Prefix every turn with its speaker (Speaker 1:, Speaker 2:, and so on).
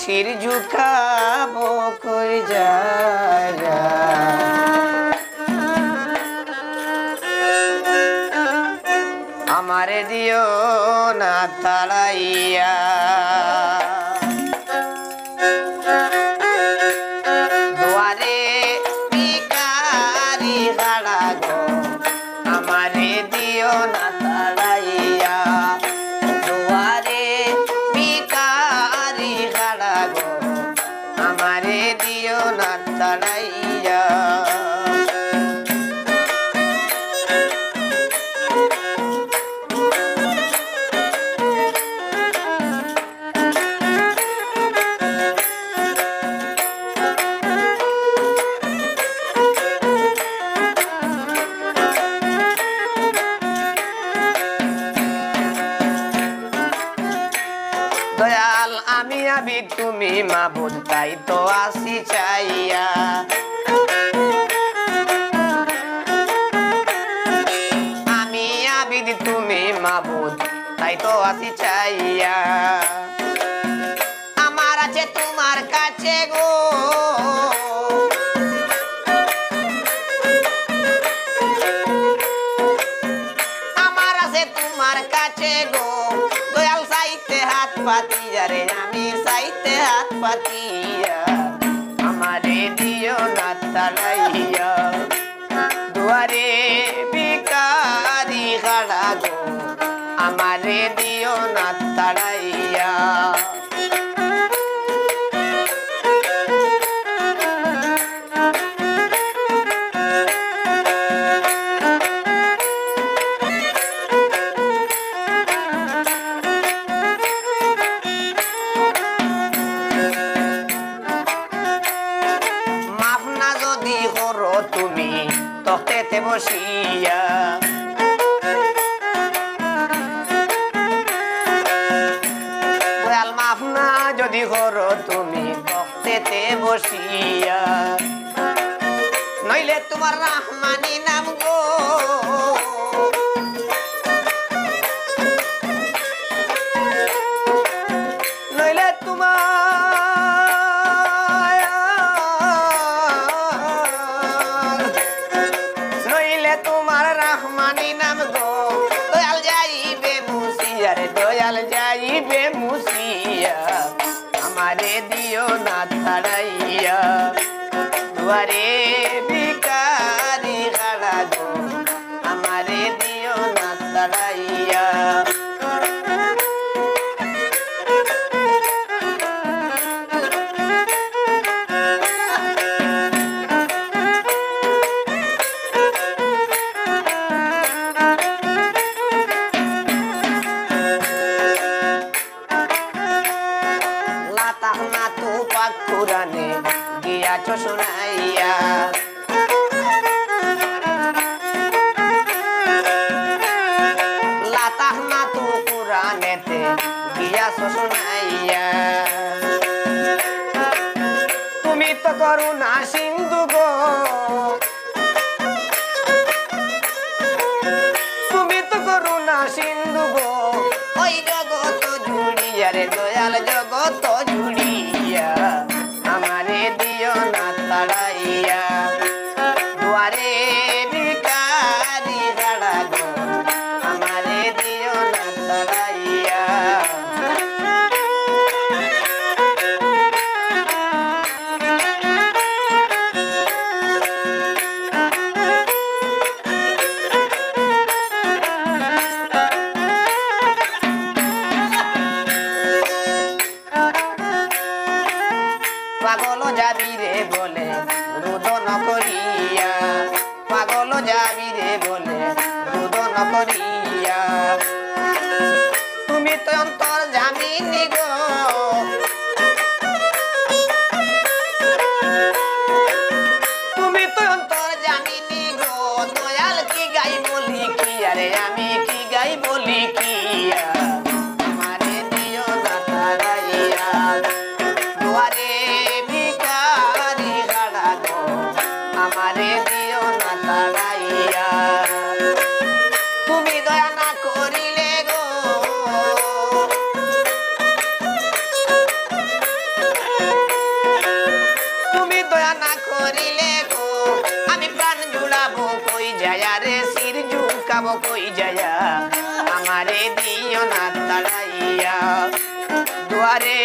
Speaker 1: শির ঝুকাবো কই জায়গা আমারে দিও না তাড়াইয়া দুয়ারে ভিখারি খাড়া গো আমারে দিও না তাড়াইয়া দুয়ারে ভিখারি খাড়া গো আমারে দিও না তাড়াইয়া দয়াল আমি আবি তুমি মাবুদ তাই তো আসি চাইয়া আমি আবিদ তুমি মাবুদ তাই তো আসি চাইয়া আমার আছে তোমার কাছে গো আমার আছে তোমার কাছে গো দয়াল সাইতে হাত পাতিয়া রে আমি সাইতে হাত পাতিয়া আমারে দিও না তাড়াইয়া দুয়ারে ভিখারি খাড়া গো আমারে দিও না তাড়াইয়া তুমি তখতেতে বসিয়া দয়াল মাফ না যদি করো তুমি তখতেতে বসিয়া নইলে তোমার রহমানি নাম গো নইলে তোমার তোমার রহমানি নাম গো দয়াল যাইবে মুসিয়া রে দয়াল যাইবে মুসিয়া আমারে দিও না তাড়াইয়া দুয়ারে ভিখারি খাড়া গো আমারে দিও না তাড়াইয়া কুরানে গিয়াছ শোনাইয়া লাতাহ না তু কুরানেতে গিয়াছ শোনাইয়া তুমি তো করুণা সিন্ধু গো তুমি তো করুণা সিন্ধু গো ওই জগত জুড়িয়া রে দয়াল জগত জুড়িয়া আমারে দিও না তাড়াইয়া দুয়ারে ভিখারি খাড়া গো আমারে দিও না তাড়াইয়া পাগল যাবি রে বলে রুদন করিয়া পাগল যাবি রে বলে রুদন করিয়া তুমি তো অন্তর জামিনি গো তুমি তো অন্তর জামিনি গো দয়াল কি গাই বলি কি আরে আমি কি গাই বলি কি আমারে দিও না তাড়াইয়া দুয়ারে ভিখারি খাড়া গো আমারে দিও না তাড়াইয়া কই যায়া আমারে দিও না তাড়াইয়া দুয়ারে